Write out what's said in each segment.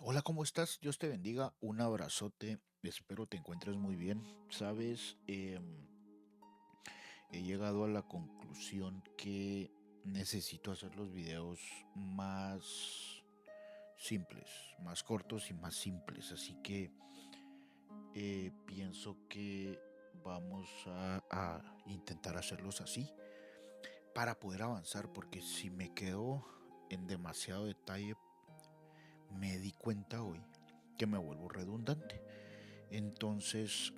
Hola, ¿cómo estás? Dios te bendiga. Un abrazote. Espero te encuentres muy bien. Sabes, he llegado a la conclusión que necesito hacer los videos más simples, más cortos y más simples. Así que pienso que vamos a intentar hacerlos así para poder avanzar, porque si me quedo en demasiado detalle, me di cuenta hoy que me vuelvo redundante. Entonces,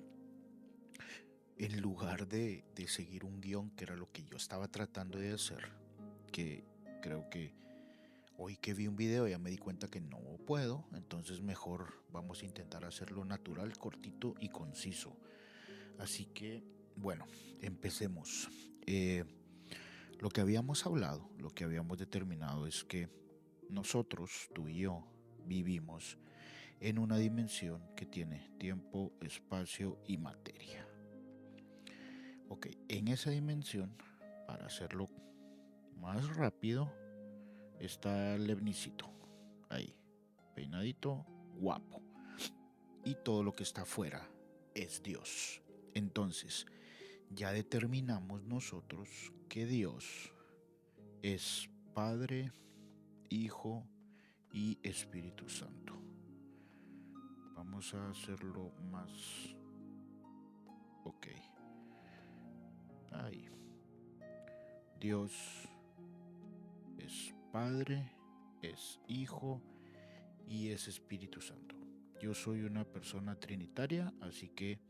en lugar de seguir un guión, que era lo que yo estaba tratando de hacer, que creo que hoy que vi un video ya me di cuenta que no puedo, entonces mejor vamos a intentar hacerlo natural, cortito y conciso. Así que, bueno, empecemos. Lo que habíamos hablado, lo que habíamos determinado es que nosotros, tú y yo, vivimos en una dimensión que tiene tiempo, espacio y materia. Ok, en esa dimensión, para hacerlo más rápido, está Levnicito. Ahí, peinadito, guapo. Y todo lo que está afuera es Dios. Entonces, ya determinamos nosotros que Dios es Padre, Hijo y Espíritu Santo. Vamos a hacerlo más... Ok. Ahí. Dios es Padre, es Hijo y es Espíritu Santo. Yo soy una persona trinitaria, así que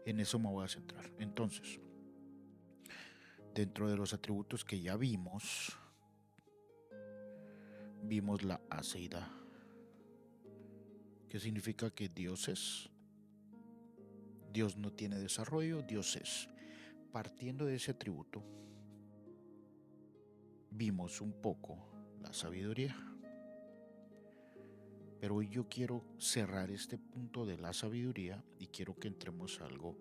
en eso me voy a centrar. Entonces, dentro de los atributos que ya vimos la aceidad, que significa que Dios es. Dios no tiene desarrollo, Dios es. Partiendo de ese atributo, vimos un poco la sabiduría. Pero hoy yo quiero cerrar este punto de la sabiduría y quiero que entremos a algo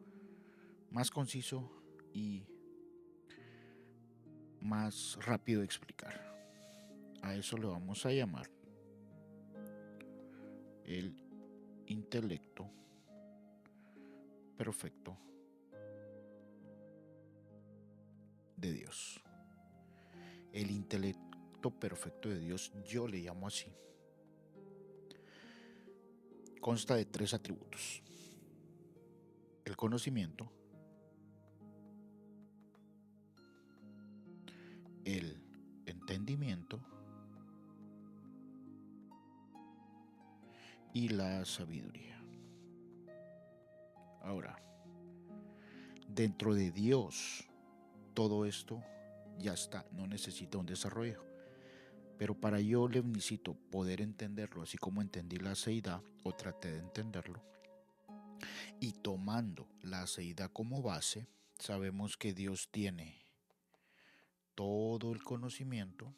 más conciso y más rápido de explicar. A eso le vamos a llamar el intelecto perfecto de Dios. El intelecto perfecto de Dios yo le llamo así. Consta de tres atributos: el conocimiento, el entendimiento y la sabiduría. Ahora, dentro de Dios, todo esto ya está, no necesita un desarrollo. Pero para yo le necesito poder entenderlo, así como entendí la aceidad o traté de entenderlo, y tomando la aceidad como base, sabemos que Dios tiene todo el conocimiento,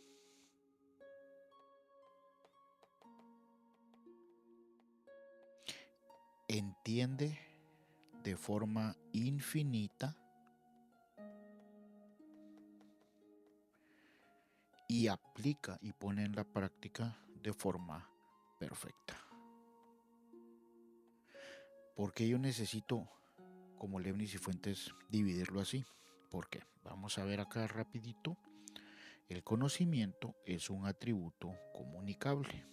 entiende de forma infinita y aplica y pone en la práctica de forma perfecta. Porque yo necesito, como Leibniz y Fuentes, dividirlo así. Porque vamos a ver acá rapidito. El conocimiento es un atributo comunicable,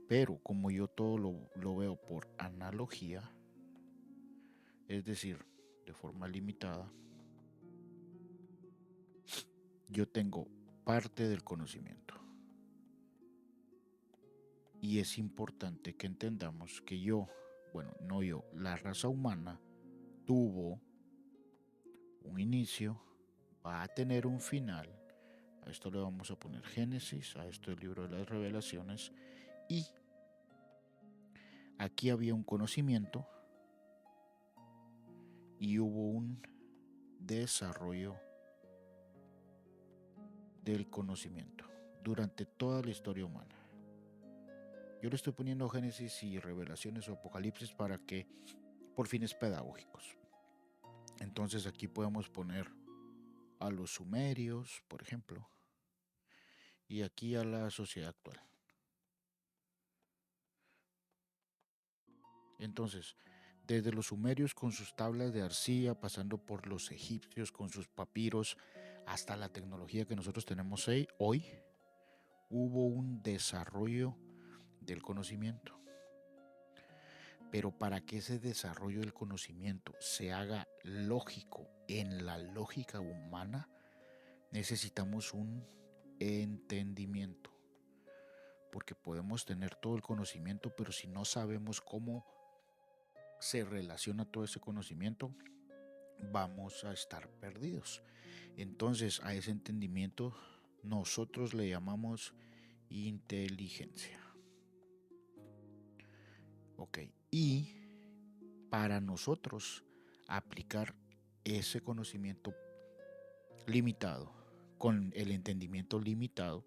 pero como yo todo lo veo por analogía, es decir, de forma limitada, yo tengo parte del conocimiento. Y es importante que entendamos que no yo, la raza humana tuvo un inicio, va a tener un final. A esto le vamos a poner Génesis, a esto el libro de las revelaciones, y aquí había un conocimiento y hubo un desarrollo del conocimiento durante toda la historia humana. Yo le estoy poniendo Génesis y Revelaciones o Apocalipsis para que por fines pedagógicos. Entonces aquí podemos poner a los sumerios, por ejemplo, y aquí a la sociedad actual. Entonces, desde los sumerios con sus tablas de arcilla, pasando por los egipcios con sus papiros, hasta la tecnología que nosotros tenemos hoy, hubo un desarrollo del conocimiento. Pero para que ese desarrollo del conocimiento se haga lógico en la lógica humana, necesitamos un entendimiento. Porque podemos tener todo el conocimiento, pero si no sabemos cómo se relaciona todo ese conocimiento, vamos a estar perdidos. Entonces, a ese entendimiento nosotros le llamamos inteligencia. Ok, y para nosotros aplicar ese conocimiento limitado con el entendimiento limitado,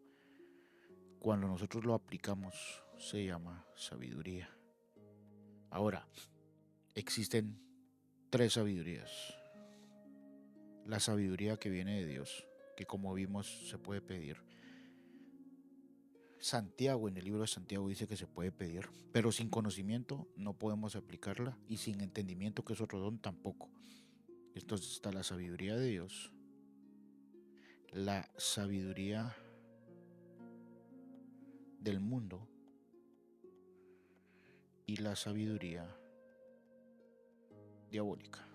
cuando nosotros lo aplicamos se llama sabiduría. Ahora, existen 3 sabidurías. La sabiduría que viene de Dios, que como vimos se puede pedir. Santiago, en el libro de Santiago, dice que se puede pedir, pero sin conocimiento no podemos aplicarla, y sin entendimiento, que es otro don, tampoco. Entonces está la sabiduría de Dios, la sabiduría del mundo y la sabiduría diabólica.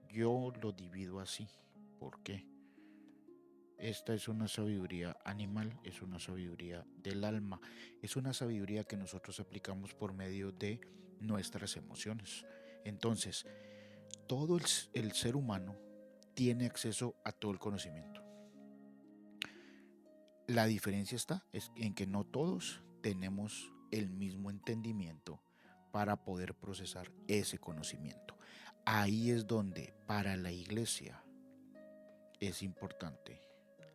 Yo lo divido así. ¿Por qué? Esta es una sabiduría animal, es una sabiduría del alma, es una sabiduría que nosotros aplicamos por medio de nuestras emociones. Entonces, todo el ser humano tiene acceso a todo el conocimiento. La diferencia está en que no todos tenemos el mismo entendimiento para poder procesar ese conocimiento. Ahí es donde para la iglesia es importante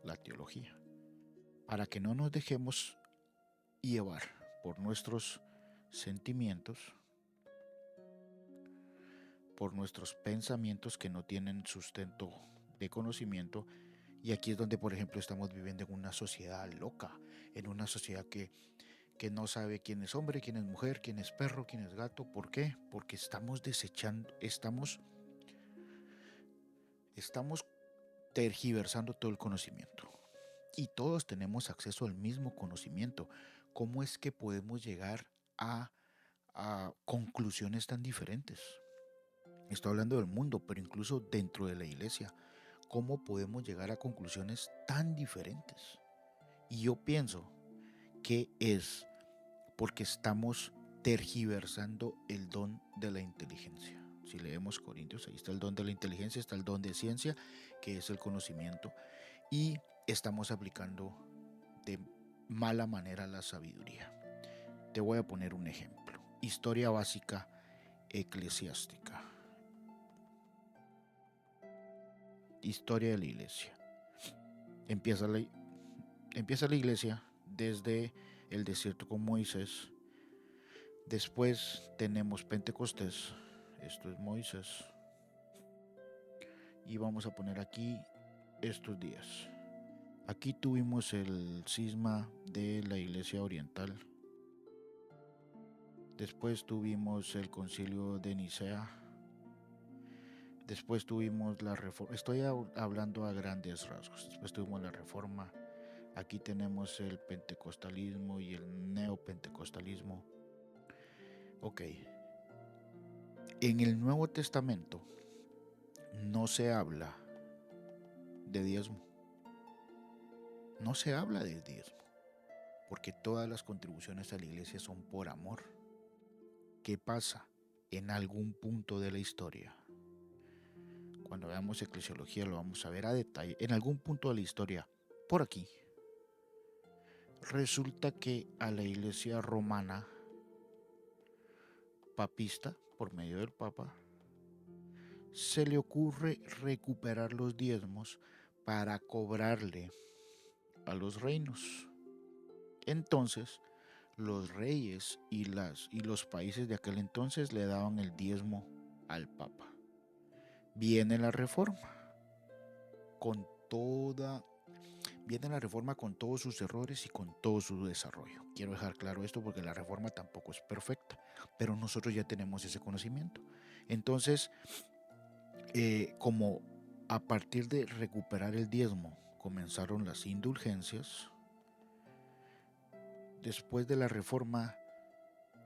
la teología, para que no nos dejemos llevar por nuestros sentimientos, por nuestros pensamientos que no tienen sustento de conocimiento. Y aquí es donde, por ejemplo, estamos viviendo en una sociedad loca, en una sociedad que no sabe quién es hombre, quién es mujer, quién es perro, quién es gato. ¿Por qué? Porque estamos desechando, estamos tergiversando todo el conocimiento. Y todos tenemos acceso al mismo conocimiento. ¿Cómo es que podemos llegar a conclusiones tan diferentes? Estoy hablando del mundo, pero incluso dentro de la iglesia, ¿cómo podemos llegar a conclusiones tan diferentes? Y yo pienso que es porque estamos tergiversando el don de la inteligencia. Si leemos Corintios, ahí está el don de la inteligencia, está el don de ciencia, que es el conocimiento, y estamos aplicando de mala manera la sabiduría. Te voy a poner un ejemplo. Historia básica eclesiástica. Historia de la iglesia. Empieza la iglesia desde el desierto con Moisés. Después tenemos Pentecostés. Esto es Moisés. Y vamos a poner aquí estos días. Aquí tuvimos el cisma de la iglesia oriental. Después tuvimos el concilio de Nicea. Después tuvimos la reforma. Estoy hablando a grandes rasgos. Después tuvimos la reforma. Aquí tenemos el pentecostalismo y el neopentecostalismo. Ok. En el Nuevo Testamento no se habla de diezmo. No se habla de diezmo. Porque todas las contribuciones a la iglesia son por amor. ¿Qué pasa? En algún punto de la historia, cuando veamos eclesiología lo vamos a ver a detalle, en algún punto de la historia, por aquí, resulta que a la iglesia romana papista, por medio del papa, se le ocurre recuperar los diezmos para cobrarle a los reinos. Entonces, los reyes y los países de aquel entonces le daban el diezmo al papa. Viene la reforma con todos sus errores y con todo su desarrollo. Quiero dejar claro esto porque la reforma tampoco es perfecta. pero nosotros ya tenemos ese conocimiento. Entonces, como a partir de recuperar el diezmo comenzaron las indulgencias, después de la reforma,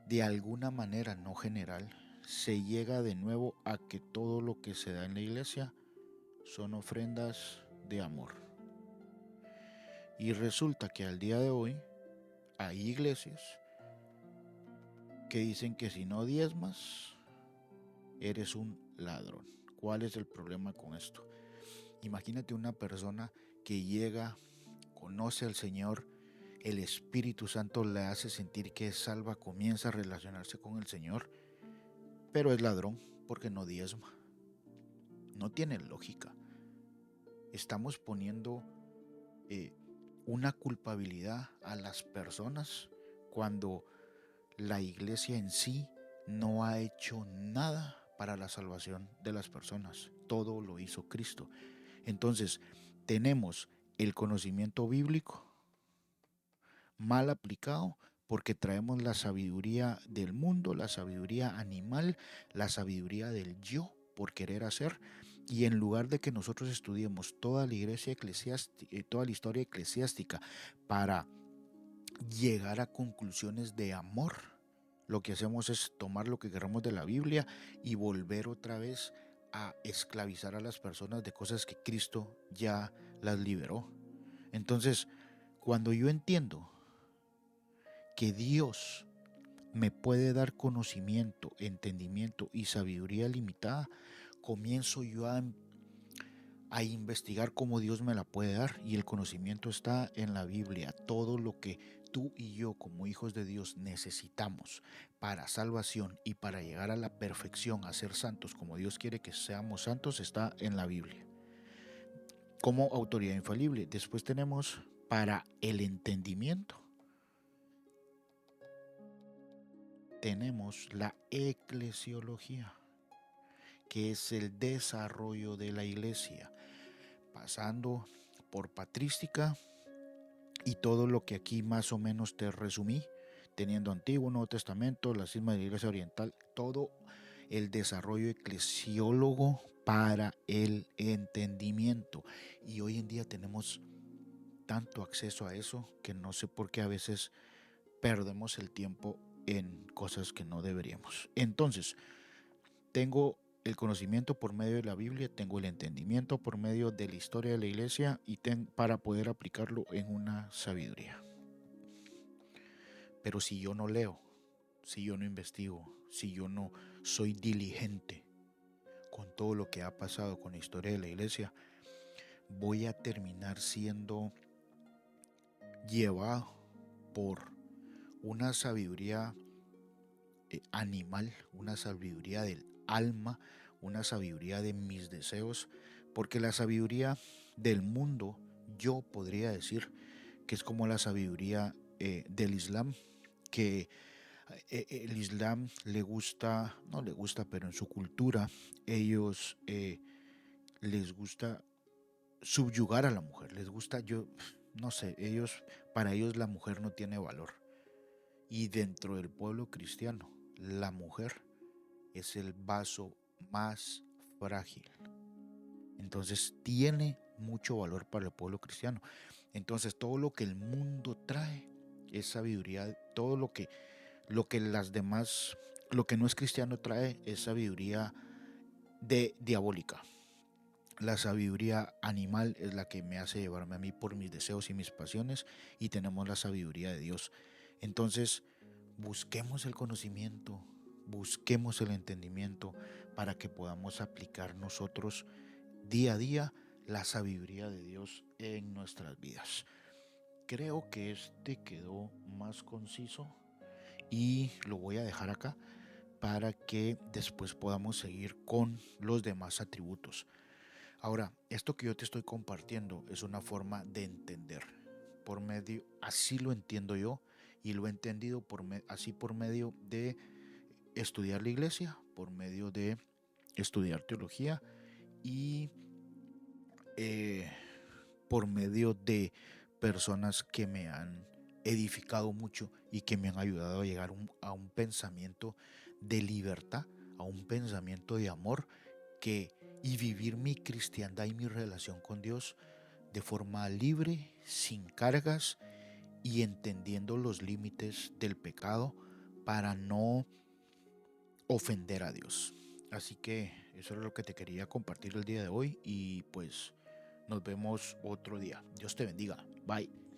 de alguna manera no general, se llega de nuevo a que todo lo que se da en la iglesia son ofrendas de amor. Y resulta que al día de hoy hay iglesias que dicen que si no diezmas, eres un ladrón. ¿Cuál es el problema con esto? Imagínate una persona que llega, conoce al Señor, el Espíritu Santo le hace sentir que es salva, comienza a relacionarse con el Señor, pero es ladrón porque no diezma. No tiene lógica. Estamos poniendo una culpabilidad a las personas cuando la iglesia en sí no ha hecho nada para la salvación de las personas. Todo lo hizo Cristo. Entonces, tenemos el conocimiento bíblico mal aplicado porque traemos la sabiduría del mundo, la sabiduría animal, la sabiduría del yo por querer hacer, y en lugar de que nosotros estudiemos toda la iglesia eclesiástica, toda la historia eclesiástica para llegar a conclusiones de amor, lo que hacemos es tomar lo que queramos de la Biblia y volver otra vez a esclavizar a las personas de cosas que Cristo ya las liberó. Entonces, cuando yo entiendo que Dios me puede dar conocimiento, entendimiento y sabiduría limitada, comienzo yo a investigar cómo Dios me la puede dar, y el conocimiento está en la Biblia. Todo lo que tú y yo como hijos de Dios necesitamos para salvación y para llegar a la perfección, a ser santos como Dios quiere que seamos santos, está en la Biblia como autoridad infalible. Después tenemos para el entendimiento, tenemos la eclesiología, que es el desarrollo de la iglesia, pasando por patrística y todo lo que aquí más o menos te resumí, teniendo Antiguo, Nuevo Testamento, la cisma de la Iglesia Oriental, todo el desarrollo eclesiólogo para el entendimiento. Y hoy en día tenemos tanto acceso a eso que no sé por qué a veces perdemos el tiempo en cosas que no deberíamos. Entonces, tengo el conocimiento por medio de la Biblia, tengo el entendimiento por medio de la historia de la iglesia y para poder aplicarlo en una sabiduría. Pero si yo no leo, si yo no investigo, si yo no soy diligente con todo lo que ha pasado con la historia de la iglesia, voy a terminar siendo llevado por una sabiduría animal, una sabiduría del alma, una sabiduría de mis deseos, porque la sabiduría del mundo, yo podría decir que es como la sabiduría del Islam, que el Islam le gusta, no le gusta, pero en su cultura, ellos les gusta subyugar a la mujer, les gusta, yo no sé, para ellos la mujer no tiene valor. Y dentro del pueblo cristiano, la mujer es el vaso más frágil. Entonces tiene mucho valor para el pueblo cristiano. Entonces todo lo que el mundo trae es sabiduría. Todo lo que las demás, lo que no es cristiano trae es sabiduría diabólica. La sabiduría animal es la que me hace llevarme a mí por mis deseos y mis pasiones, y tenemos la sabiduría de Dios. Entonces, busquemos el conocimiento, busquemos el entendimiento para que podamos aplicar nosotros día a día la sabiduría de Dios en nuestras vidas. Creo que este quedó más conciso y lo voy a dejar acá para que después podamos seguir con los demás atributos. Ahora, esto que yo te estoy compartiendo es una forma de entender, así lo entiendo yo, y lo he entendido así por medio de estudiar la iglesia, por medio de estudiar teología y por medio de personas que me han edificado mucho y que me han ayudado a llegar a un pensamiento de libertad, a un pensamiento de amor que y vivir mi cristiandad y mi relación con Dios de forma libre, sin cargas y entendiendo los límites del pecado para no ofender a Dios. Así que eso es lo que te quería compartir el día de hoy y pues nos vemos otro día. Dios te bendiga. Bye.